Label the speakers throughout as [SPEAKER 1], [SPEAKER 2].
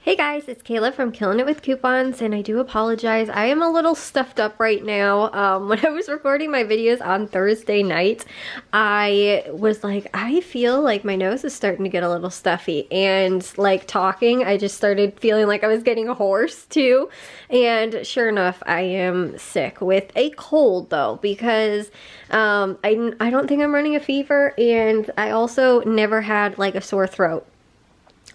[SPEAKER 1] Hey guys, it's Kayla from Killing It with Coupons, and I do apologize. I am a little stuffed up right now. When I was recording my videos on Thursday night, I was like, I feel like my nose is starting to get a little stuffy, and like talking, I just started feeling like I was getting hoarse too. And sure enough, I am sick with a cold though, because I don't think I'm running a fever, and I also never had like a sore throat.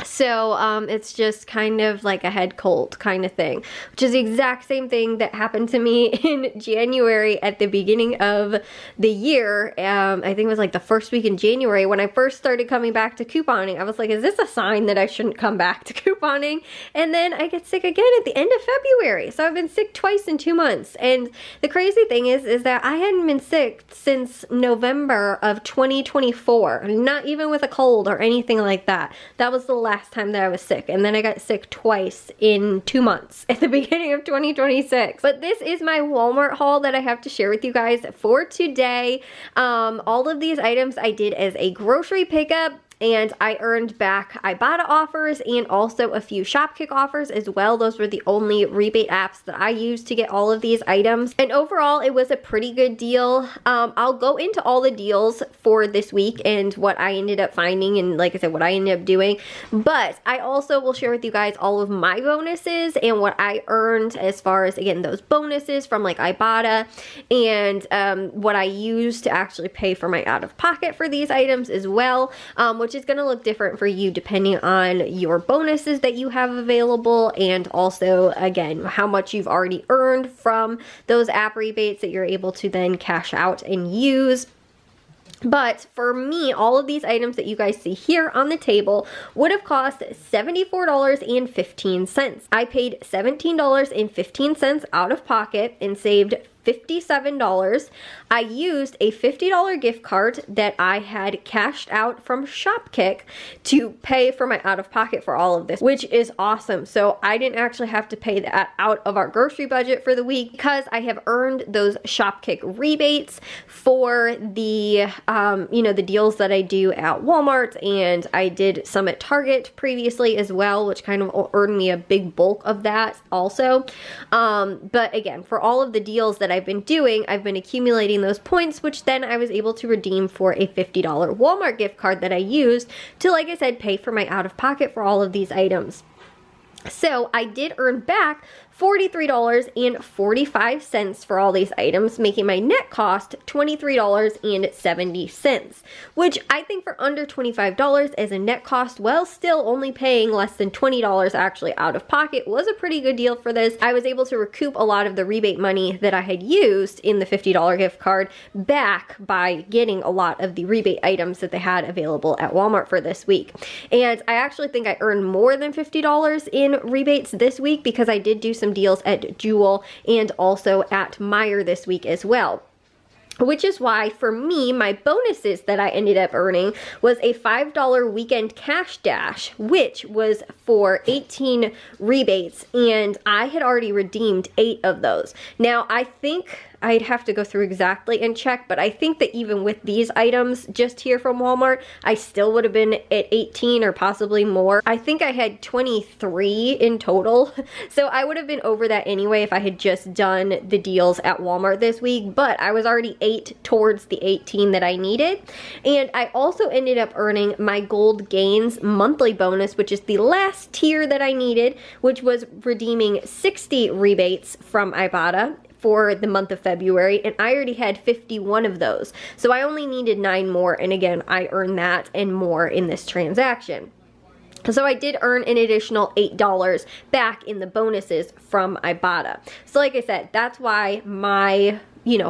[SPEAKER 1] So it's just kind of like a head cold kind of thing, which is the exact same thing that happened to me in January at the beginning of the year. I think it was like the first week in January when I first started coming back to couponing. I was like, is this a sign that I shouldn't come back to couponing? And then I get sick again at the end of February. So I've been sick twice in 2 months. And the crazy thing is that I hadn't been sick since November of 2024, not even with a cold or anything like that. That was the last time that I was sick, and then I got sick twice in 2 months at the beginning of 2026. But this is my Walmart haul that I have to share with you guys for today. All of these items I did as a grocery pickup, and I earned back Ibotta offers and also a few Shopkick offers as well. Those were the only rebate apps that I used to get all of these items. And overall, it was a pretty good deal. I'll go into all the deals for this week and what I ended up finding and, like I said, what I ended up doing. But I also will share with you guys all of my bonuses and what I earned as far as, again, those bonuses from like Ibotta and what I used to actually pay for my out-of-pocket for these items as well, which is going to look different for you depending on your bonuses that you have available, and also, again, how much you've already earned from those app rebates that you're able to then cash out and use. But for me, all of these items that you guys see here on the table would have cost $74.15. I paid $17.15 out of pocket and saved $57. I used a $50 gift card that I had cashed out from Shopkick to pay for my out-of-pocket for all of this, which is awesome. So I didn't actually have to pay that out of our grocery budget for the week because I have earned those Shopkick rebates for the, the deals that I do at Walmart, and I did some at Target previously as well, which kind of earned me a big bulk of that also. But again, for all of the deals that I've been doing, I've been accumulating those points, which then I was able to redeem for a $50 Walmart gift card that I used to, like I said, pay for my out-of-pocket for all of these items. So I did earn back $43.45 for all these items, making my net cost $23.70, which I think for under $25 as a net cost, while still only paying less than $20 actually out of pocket, was a pretty good deal for this. I was able to recoup a lot of the rebate money that I had used in the $50 gift card back by getting a lot of the rebate items that they had available at Walmart for this week. And I actually think I earned more than $50 in rebates this week because I did do some deals at Jewel and also at Meijer this week as well. Which is why, for me, my bonuses that I ended up earning was a $5 weekend cash dash, which was for 18 rebates, and I had already redeemed 8 of those. Now, I think I'd have to go through exactly and check, but I think that even with these items just here from Walmart, I still would have been at 18 or possibly more. I think I had 23 in total, so I would have been over that anyway if I had just done the deals at Walmart this week, but I was already 8 towards the 18 that I needed. And I also ended up earning my Gold Gains monthly bonus, which is the last tier that I needed, which was redeeming 60 rebates from Ibotta for the month of February, and I already had 51 of those. So I only needed 9 more, and again, I earned that and more in this transaction. So I did earn an additional $8 back in the bonuses from Ibotta. So like I said, that's why my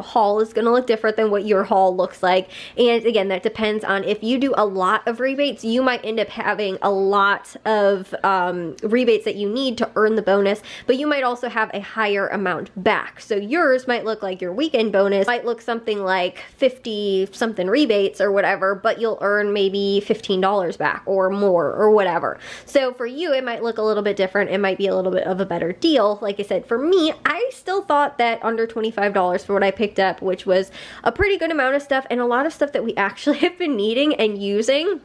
[SPEAKER 1] haul is going to look different than what your haul looks like. And again, that depends on if you do a lot of rebates, you might end up having a lot of rebates that you need to earn the bonus, but you might also have a higher amount back. So yours might look like your weekend bonus might look something like 50 something rebates or whatever, but you'll earn maybe $15 back or more or whatever. So for you, it might look a little bit different. It might be a little bit of a better deal. Like I said, for me, I still thought that under $25 for what I picked up, which was a pretty good amount of stuff and a lot of stuff that we actually have been needing and using.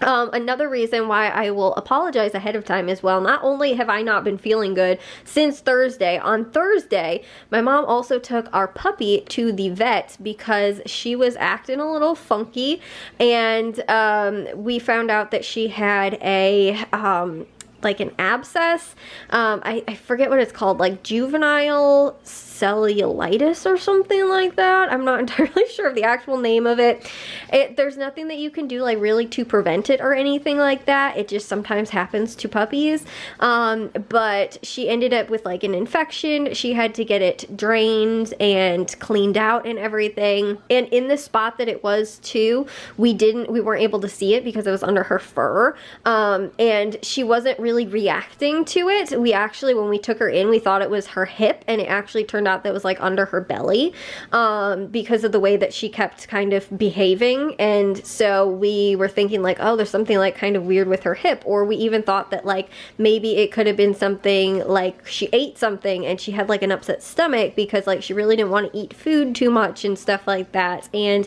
[SPEAKER 1] Another reason why I will apologize ahead of time as well, not only have I not been feeling good since Thursday, on Thursday, my mom also took our puppy to the vet because she was acting a little funky, and we found out that she had a like an abscess. I forget what it's called, like juvenile cellulitis or something like that. I'm not entirely sure of the actual name of it. There's nothing that you can do like really to prevent it or anything like that. It just sometimes happens to puppies. But she ended up with like an infection. She had to get it drained and cleaned out and everything. And in the spot that it was too, we weren't able to see it because it was under her fur. And she wasn't really reacting to it. We actually, when we took her in, we thought it was her hip, and it actually turned out that was like under her belly, because of the way that she kept kind of behaving. And so we were thinking like, oh, there's something like kind of weird with her hip, or we even thought that like maybe it could have been something like she ate something and she had like an upset stomach because like she really didn't want to eat food too much and stuff like that. And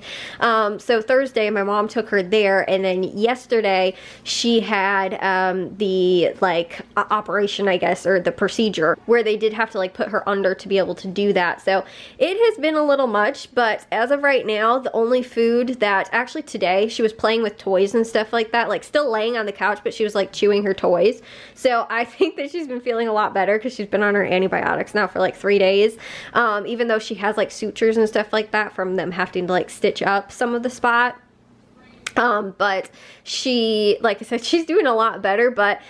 [SPEAKER 1] so Thursday my mom took her there, and then yesterday she had the like operation, I guess, or the procedure where they did have to like put her under to be able to do that. So it has been a little much, but as of right now, the only food that actually today she was playing with toys and stuff like that, like still laying on the couch, but she was like chewing her toys. So I think that she's been feeling a lot better because she's been on her antibiotics now for like 3 days. Even though she has like sutures and stuff like that from them having to like stitch up some of the spot. But she, like I said, she's doing a lot better. But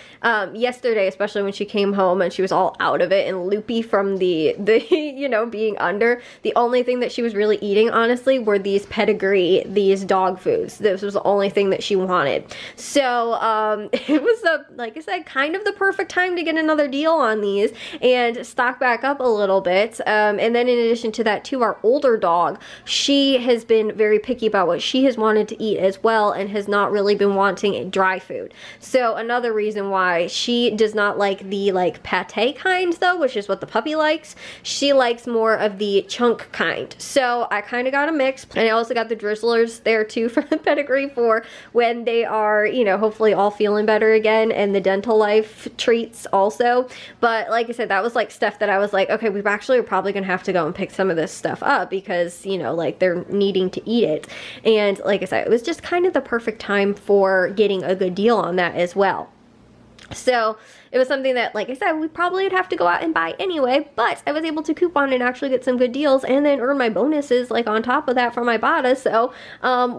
[SPEAKER 1] yesterday, especially when she came home and she was all out of it and loopy from the you know, being under, the only thing that she was really eating, honestly, were these pedigree, these dog foods. This was the only thing that she wanted. So it was, like I said, kind of the perfect time to get another deal on these and stock back up a little bit. And then in addition to that too, our older dog, she has been very picky about what she has wanted to eat as well, and has not really been wanting dry food. So another reason why she does not like the like pate kind though, which is what the puppy likes. She likes more of the chunk kind. So I kind of got a mix, and I also got the drizzlers there too for the pedigree for when they are, you know, hopefully all feeling better again, and the dental life treats also. But like I said, that was like stuff that I was like, okay, we actually are probably gonna have to go and pick some of this stuff up because, you know, like they're needing to eat it. And like I said, it was just kind of the perfect time for getting a good deal on that as well. So it was something that, like I said, we probably would have to go out and buy anyway, but I was able to coupon and actually get some good deals and then earn my bonuses like on top of that from Ibotta. So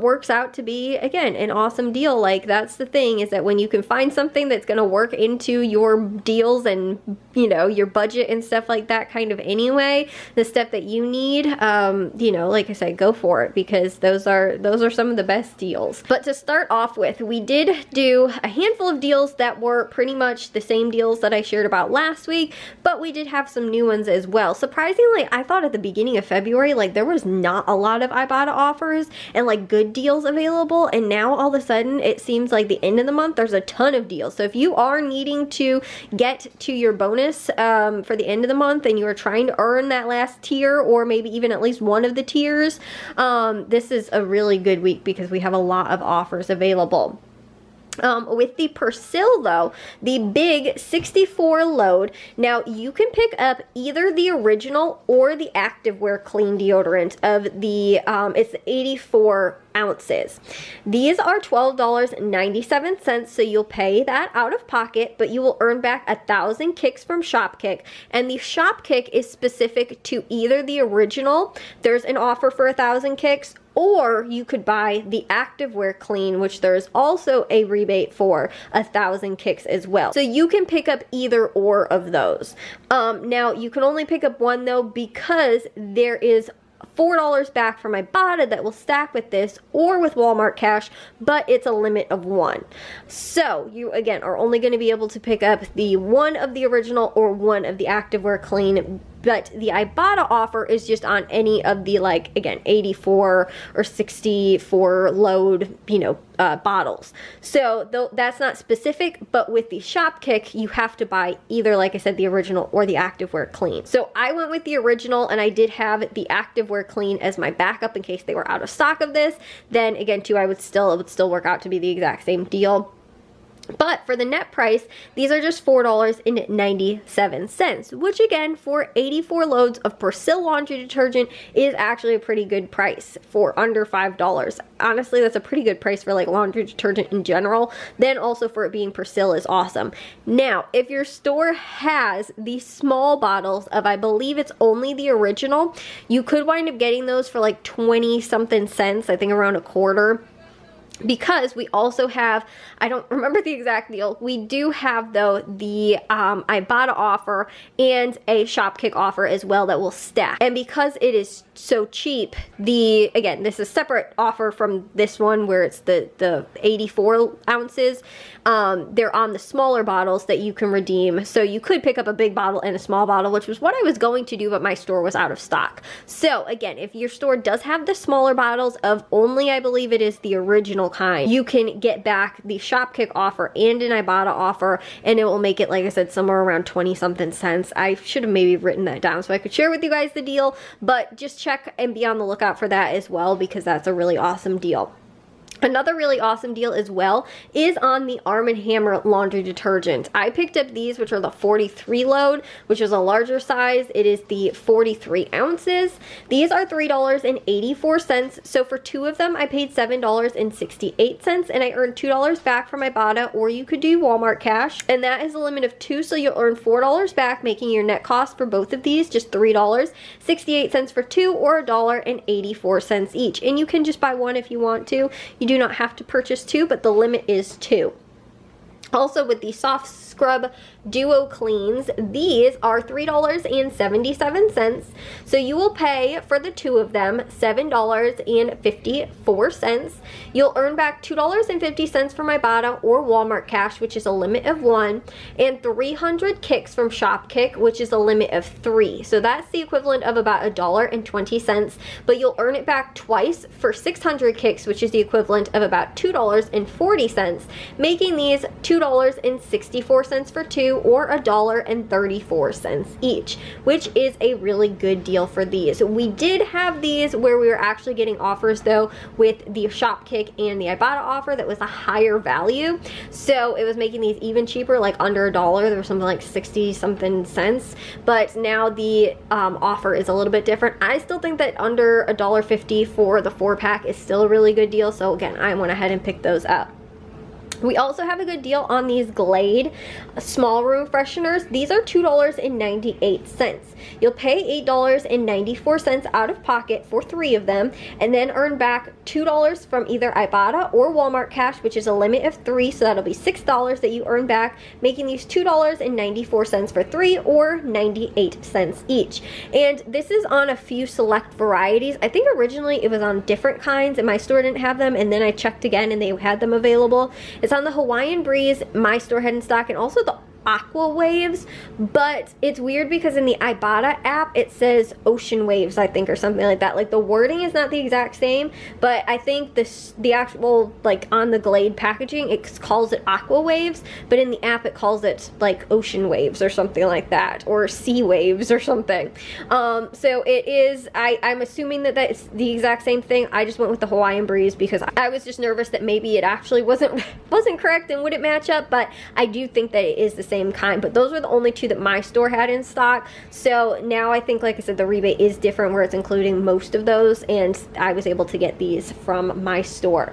[SPEAKER 1] works out to be, again, an awesome deal. Like that's the thing, is that when you can find something that's going to work into your deals and, you know, your budget and stuff like that kind of anyway, the stuff that you need, you know, like I said, go for it, because those are some of the best deals. But to start off with, we did do a handful of deals that were pretty much the same deals that I shared about last week, but we did have some new ones as well. Surprisingly, I thought at the beginning of February, like there was not a lot of Ibotta offers and like good deals available, and now all of a sudden it seems like the end of the month there's a ton of deals. So if you are needing to get to your bonus for the end of the month and you are trying to earn that last tier, or maybe even at least one of the tiers, this is a really good week because we have a lot of offers available. With the Persil though, the big 64 load, now you can pick up either the original or the activewear clean deodorant of the, it's 84 ounces. These are $12.97, so you'll pay that out of pocket, but you will earn back 1,000 kicks from Shopkick, and the Shopkick is specific to either the original, there's an offer for 1,000 kicks, or you could buy the activewear clean, which there's also a rebate for 1,000 kicks as well. So you can pick up either or of those. Now you can only pick up one though, because there is $4 back from Ibotta that will stack with this or with Walmart Cash, but it's a limit of 1. So you again are only going to be able to pick up the one of the original or one of the activewear clean but the Ibotta offer is just on any of the, like, again, 84 or 64 load, you know, bottles. So though that's not specific, but with the Shopkick, you have to buy either, like I said, the original or the Activewear Clean. So I went with the original, and I did have the Activewear Clean as my backup in case they were out of stock of this. Then again, too, it would still work out to be the exact same deal. But for the net price, these are just $4.97, which again, for 84 loads of Persil laundry detergent is actually a pretty good price for under $5. Honestly, that's a pretty good price for like laundry detergent in general. Then also for it being Persil is awesome. Now, if your store has the small bottles of, I believe it's only the original, you could wind up getting those for like 20 something cents, I think around a quarter. Because we also have, I don't remember the exact deal, we do have though the Ibotta offer and a Shopkick offer as well that will stack. And because it is so cheap, again, this is a separate offer from this one where it's the 84 ounces. They're on the smaller bottles that you can redeem. So you could pick up a big bottle and a small bottle, which was what I was going to do, but my store was out of stock. So again, if your store does have the smaller bottles of only, I believe it is the original kind, you can get back the Shopkick offer and an Ibotta offer, and it will make it, like I said, somewhere around 20 something cents. I should have maybe written that down so I could share with you guys the deal, but just check and be on the lookout for that as well, because that's a really awesome deal. Another really awesome deal as well is on the Arm & Hammer laundry detergent. I picked up these, which are the 43 load, which is a larger size. It is the 43 ounces. These are $3.84. So for two of them, I paid $7.68, and I earned $2 back from Ibotta, or you could do Walmart cash. And that is a limit of 2, so you'll earn $4 back, making your net cost for both of these just $3.68 for 2, or $1.84 each. And you can just buy one if you want to. You do not have to purchase 2, but the limit is 2. Also, with the Soft Scrub Duo Cleans, these are $3.77. So you will pay for the two of them $7.54. You'll earn back $2.50 from Ibotta or Walmart cash, which is a limit of 1, and 300 kicks from Shopkick, which is a limit of 3. So that's the equivalent of about $1.20, but you'll earn it back twice for 600 kicks, which is the equivalent of about $2.40, making these $2.64 for 2, or $1.34 each, which is a really good deal for these. We did have these where we were actually getting offers though with the Shopkick and the Ibotta offer that was a higher value, so it was making these even cheaper, like under $1. There was something like 60 something cents, but now the offer is a little bit different. I still think that under $1.50 for the 4-pack is still a really good deal, so again, I went ahead and picked those up. We also have a good deal on these Glade small room fresheners. These are $2.98. You'll pay $8.94 out of pocket for 3 of them, and then earn back $2 from either Ibotta or Walmart cash, which is a limit of 3, so that'll be $6 that you earn back, making these $2.94 for 3, or 98 cents each. And this is on a few select varieties. I think originally it was on different kinds and my store didn't have them, and then I checked again and they had them available. It's on the Hawaiian Breeze, my store had in stock, and also the Aqua Waves, but it's weird because in the Ibotta app it says Ocean Waves, I think, or something like that. Like the wording is not the exact same, but I think the actual, like on the Glade packaging, it calls it Aqua Waves, but in the app it calls it like Ocean Waves or something like that, or Sea Waves or something. So it is, I'm assuming that that's the exact same thing. I just went with the Hawaiian Breeze because I was just nervous that maybe it actually wasn't correct and wouldn't match up, but I do think that it is the same kind. But those were the only 2 that my store had in stock, so now I think, like I said, the rebate is different where it's including most of those, and I was able to get these from my store.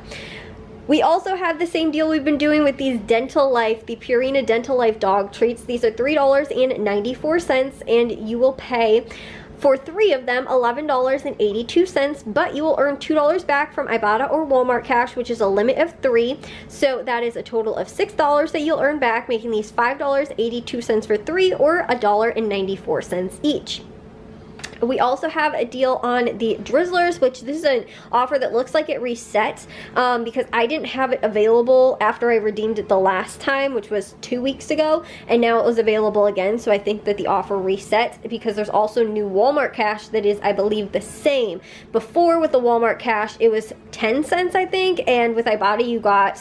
[SPEAKER 1] We also have the same deal we've been doing with these Dental Life, the Purina Dental Life dog treats. These are $3.94, and you will pay for 3 of them $11.82, but you will earn $2 back from Ibotta or Walmart cash, which is a limit of 3, so that is a total of $6 that you'll earn back, making these $5.82 for 3, or $1.94 each. We also have a deal on the Drizzlers, which this is an offer that looks like it reset because I didn't have it available after I redeemed it the last time, which was 2 weeks ago, and now it was available again. So I think that the offer reset because there's also new Walmart cash that is, I believe, the same. Before with the Walmart cash, it was 10 cents, I think, and with Ibotta you got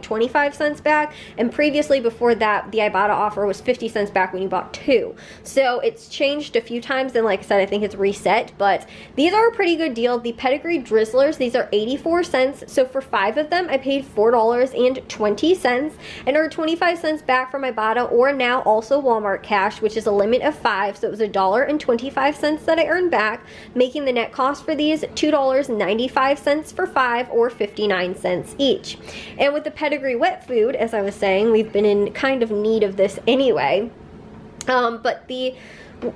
[SPEAKER 1] 25 cents back, and previously before that, the Ibotta offer was 50 cents back when you bought 2. So it's changed a few times, and like I said, I think it's reset, but these are a pretty good deal. The Pedigree Drizzlers, these are 84 cents, so for 5 of them I paid $4.20 and earned 25 cents back from Ibotta, or now also Walmart cash, which is a limit of 5, so it was $1.25 that I earned back, making the net cost for these $2.95 for 5, or 59 cents each. And with the Pedigree wet food, as I was saying, we've been in kind of need of this anyway, but the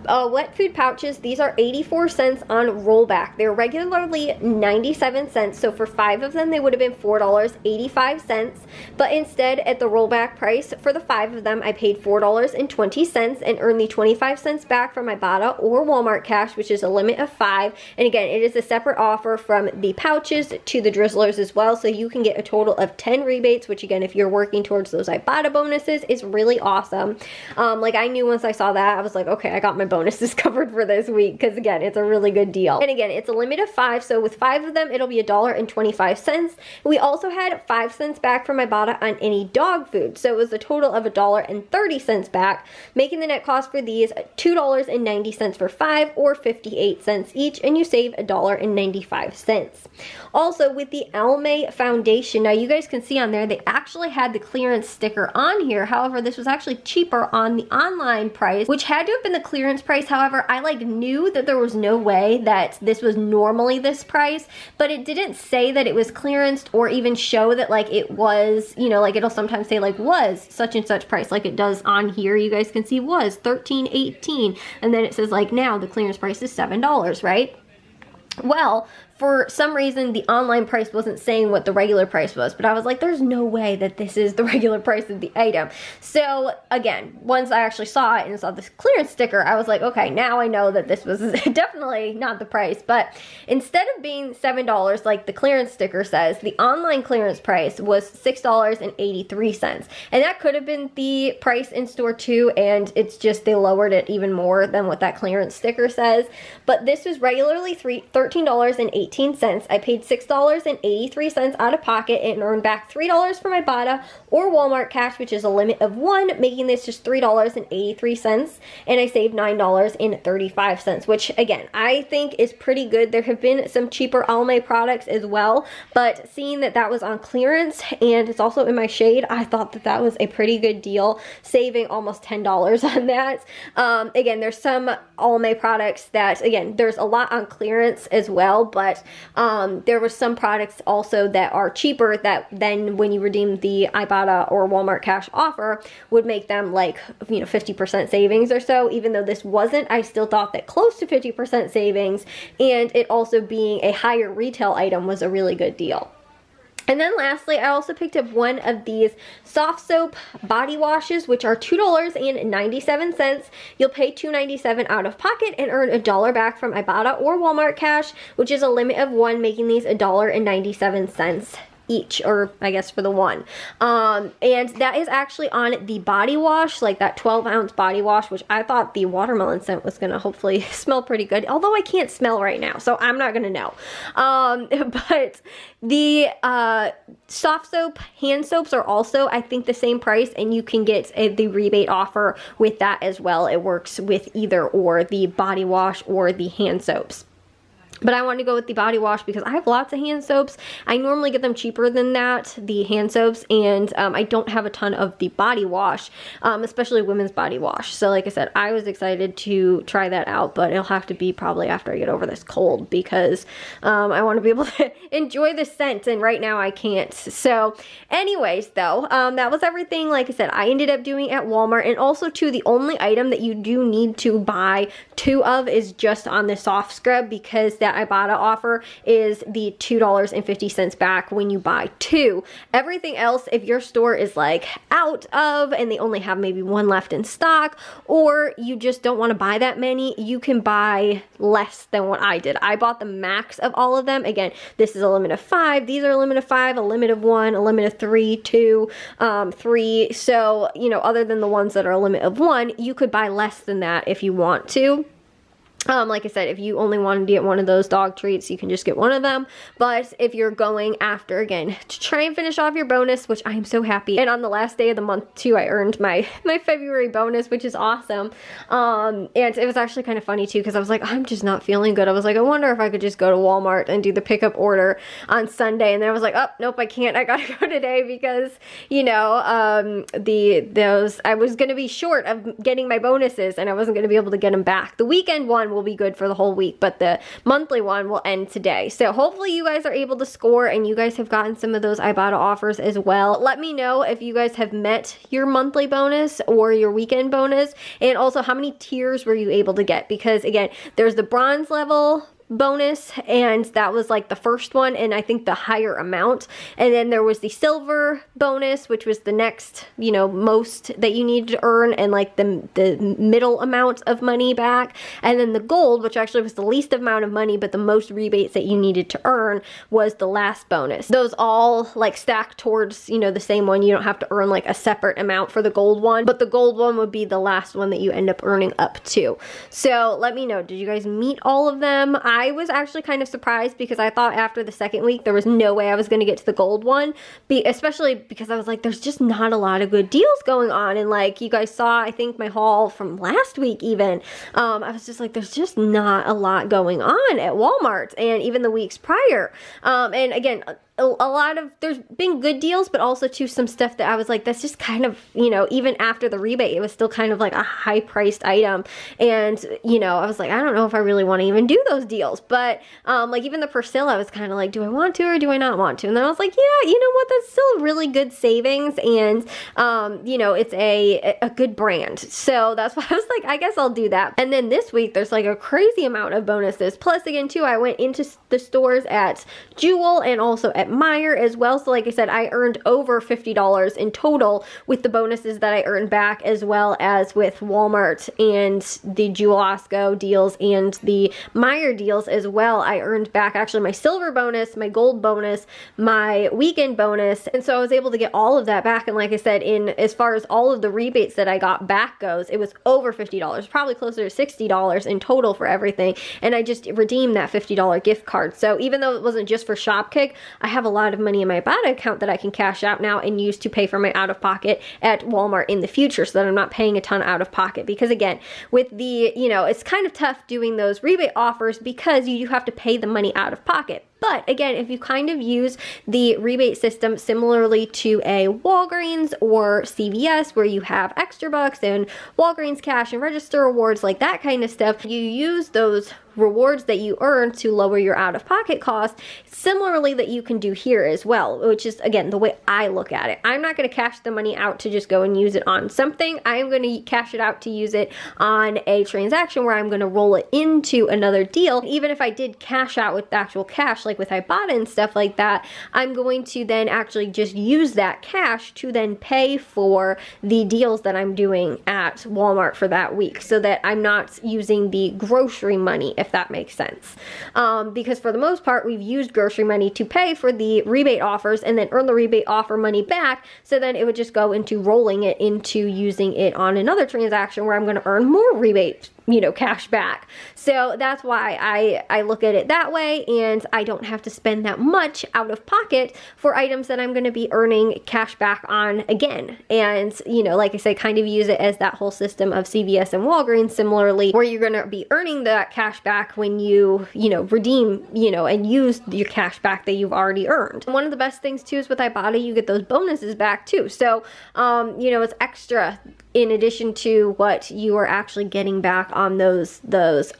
[SPEAKER 1] wet food pouches, these are 84 cents on rollback. They're regularly 97 cents, so for 5 of them they would have been $4.85, but instead at the rollback price for the 5 of them I paid $4.20 and earned the 25 cents back from Ibotta or Walmart cash, which is a limit of 5. And again, it is a separate offer from the pouches to the Drizzlers as well, so you can get a total of 10 rebates, which again, if you're working towards those Ibotta bonuses, is really awesome. Like I knew once I saw that, I was like, okay, I got my bonuses covered for this week, because again, it's a really good deal. And again, it's a limit of 5, so with 5 of them it'll be $1.25. We also had 5 cents back from Ibotta on any dog food, so it was a total of $1.30 back, making the net cost for these $2.90 for 5, or 58 cents each, and you save $1.95. Also with the Almay foundation, now you guys can see on there they actually had the clearance sticker on here. However, this was actually cheaper on the online price, which had to have been the clearance price. However, I like knew that there was no way that this was normally this price, but it didn't say that it was clearanced or even show that like it was, you know, like it'll sometimes say like was such and such price, like it does on here. You guys can see was $13.18, and then it says like now the clearance price is $7, right? Well, for some reason, the online price wasn't saying what the regular price was, but I was like, there's no way that this is the regular price of the item. So again, once I actually saw it and saw this clearance sticker, I was like, okay, now I know that this was definitely not the price. But instead of being $7 like the clearance sticker says, the online clearance price was $6.83. And that could have been the price in store too, and it's just they lowered it even more than what that clearance sticker says. But this was regularly $13.18. I paid $6.83 out of pocket and earned back $3 from Ibotta or Walmart cash, which is a limit of 1, making this just $3.83, and I saved $9.35, which again, I think is pretty good. There have been some cheaper Almay products as well, but seeing that that was on clearance and it's also in my shade, I thought that that was a pretty good deal, saving almost $10 on that. Again, there's some Almay products that, again, there's a lot on clearance as well, but there were some products also that are cheaper that then when you redeem the Ibotta or Walmart cash offer would make them like, you know, 50% savings or so. Even though this wasn't, I still thought that close to 50% savings, and it also being a higher retail item was a really good deal. And then lastly, I also picked up one of these soft soap body washes, which are $2.97. You'll pay $2.97 out of pocket and earn $1 back from Ibotta or Walmart cash, which is a limit of 1, making these $1.97 each, or I guess for the one. And that is actually on the body wash, like that 12-ounce body wash, which I thought the watermelon scent was gonna hopefully smell pretty good, although I can't smell right now, so I'm not gonna know. But the soft soap hand soaps are also, I think, the same price, and you can get the rebate offer with that as well. It works with either or, the body wash or the hand soaps. But I wanted to go with the body wash because I have lots of hand soaps. I normally get them cheaper than that, the hand soaps, and I don't have a ton of the body wash, especially women's body wash. So like I said, I was excited to try that out, but it'll have to be probably after I get over this cold, because I want to be able to enjoy the scent, and right now I can't. So anyways, though, that was everything, like I said, I ended up doing at Walmart. And also too, the only item that you do need to buy 2 of is just on the soft scrub, because that that Ibotta offer is the $2.50 back when you buy 2. Everything else, if your store is like out of and they only have maybe 1 left in stock, or you just don't want to buy that many, you can buy less than what I did. I bought the max of all of them. Again, this is a limit of 5. These are a limit of 5, a limit of 1, a limit of 3, 2, 3. So, you know, other than the ones that are a limit of 1, you could buy less than that if you want to. Like I said, if you only wanted to get one of those dog treats, you can just get one of them. But if you're going after, again, to try and finish off your bonus, which I am so happy. And on the last day of the month too, I earned my February bonus, which is awesome. And it was actually kind of funny too, because I was like, I'm just not feeling good. I was like, I wonder if I could just go to Walmart and do the pickup order on Sunday. And then I was like, oh, nope, I can't. I gotta go today because, you know, I was gonna be short of getting my bonuses and I wasn't gonna be able to get them back. The weekend one will be good for the whole week, but the monthly one will end today. So hopefully you guys are able to score and you guys have gotten some of those Ibotta offers as well. Let me know if you guys have met your monthly bonus or your weekend bonus, and also how many tiers were you able to get, because again, there's the bronze level bonus, and that was like the first one, and I think the higher amount. And then there was the silver bonus, which was the next, you know, most that you needed to earn, and like the middle amount of money back. And then the gold, which actually was the least amount of money but the most rebates that you needed to earn, was the last bonus. Those all like stack towards, you know, the same one. You don't have to earn like a separate amount for the gold one, but the gold one would be the last one that you end up earning up to. So let me know, did you guys meet all of them? I was actually kind of surprised because I thought after the second week there was no way I was going to get to the gold one, especially because I was like, there's just not a lot of good deals going on. And like you guys saw, I think my haul from last week even, I was just like, there's just not a lot going on at Walmart, and even the weeks prior. And again, a lot of, there's been good deals, but also too some stuff that I was like, that's just kind of, you know, even after the rebate, it was still kind of like a high priced item. And, you know, I was like, I don't know if I really want to even do those deals. But like even the Persil, I was kind of like, do I want to or do I not want to? And then I was like, yeah, you know what, that's still really good savings. And, you know, it's a good brand. So that's why I was like, I guess I'll do that. And then this week, there's like a crazy amount of bonuses. Plus again, too, I went into the stores at Jewel and also at Meyer as well. So like I said, I earned over $50 in total with the bonuses that I earned back, as well as with Walmart and the Jewel Osco deals and the Meyer deals as well. I earned back actually my silver bonus, my gold bonus, my weekend bonus. And so I was able to get all of that back. And like I said, in as far as all of the rebates that I got back goes, it was over $50, probably closer to $60 in total for everything. And I just redeemed that $50 gift card. So even though it wasn't just for Shopkick, I have a lot of money in my Ibotta account that I can cash out now and use to pay for my out-of-pocket at Walmart in the future, so that I'm not paying a ton out of pocket. Because again, with the, you know, it's kind of tough doing those rebate offers because you do have to pay the money out of pocket. But again, if you kind of use the rebate system similarly to a Walgreens or CVS, where you have extra bucks and Walgreens cash and register rewards, like that kind of stuff, you use those rewards that you earn to lower your out-of-pocket costs, similarly that you can do here as well, which is, again, the way I look at it. I'm not going to cash the money out to just go and use it on something. I am going to cash it out to use it on a transaction where I'm going to roll it into another deal. Even if I did cash out with actual cash, like with Ibotta and stuff like that, I'm going to then actually just use that cash to then pay for the deals that I'm doing at Walmart for that week, so that I'm not using the grocery money, if that makes sense. Because for the most part, we've used grocery money to pay for the rebate offers and then earn the rebate offer money back, so then it would just go into rolling it into using it on another transaction where I'm going to earn more rebate, you know, cash back. So that's why I look at it that way, and I don't have to spend that much out of pocket for items that I'm going to be earning cash back on again. And, you know, like I say, kind of use it as that whole system of CVS and Walgreens similarly, where you're going to be earning that cash back when you know, redeem, you know, and use your cash back that you've already earned. And one of the best things too is with Ibotta, you get those bonuses back too. So, you know, it's extra in addition to what you are actually getting back on those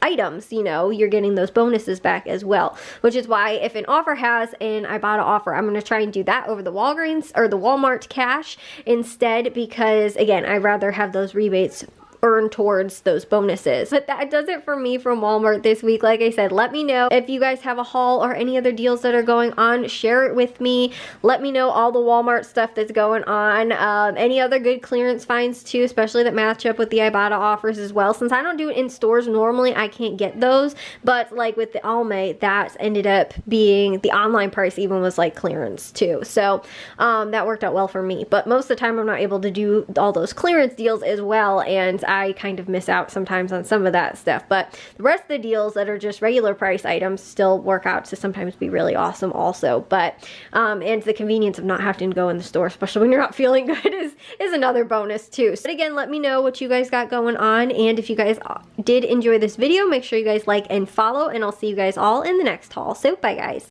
[SPEAKER 1] items. You know, you're getting those bonuses back as well, which is why if an offer has an Ibotta offer, I'm going to try and do that over the Walgreens or the Walmart cash instead, because again, I'd rather have those rebates earn towards those bonuses. But that does it for me from Walmart this week. Like I said, let me know if you guys have a haul or any other deals that are going on. Share it with me. Let me know all the Walmart stuff that's going on. Any other good clearance finds too, especially that match up with the Ibotta offers as well. Since I don't do it in stores normally, I can't get those, but like with the Almay, that ended up being, the online price even was like clearance too. So that worked out well for me. But most of the time I'm not able to do all those clearance deals as well, and I kind of miss out sometimes on some of that stuff. But the rest of the deals that are just regular price items still work out to sometimes be really awesome also. But and the convenience of not having to go in the store, especially when you're not feeling good, is another bonus too. So again, let me know what you guys got going on, and if you guys did enjoy this video, make sure you guys like and follow, and I'll see you guys all in the next haul. So bye guys.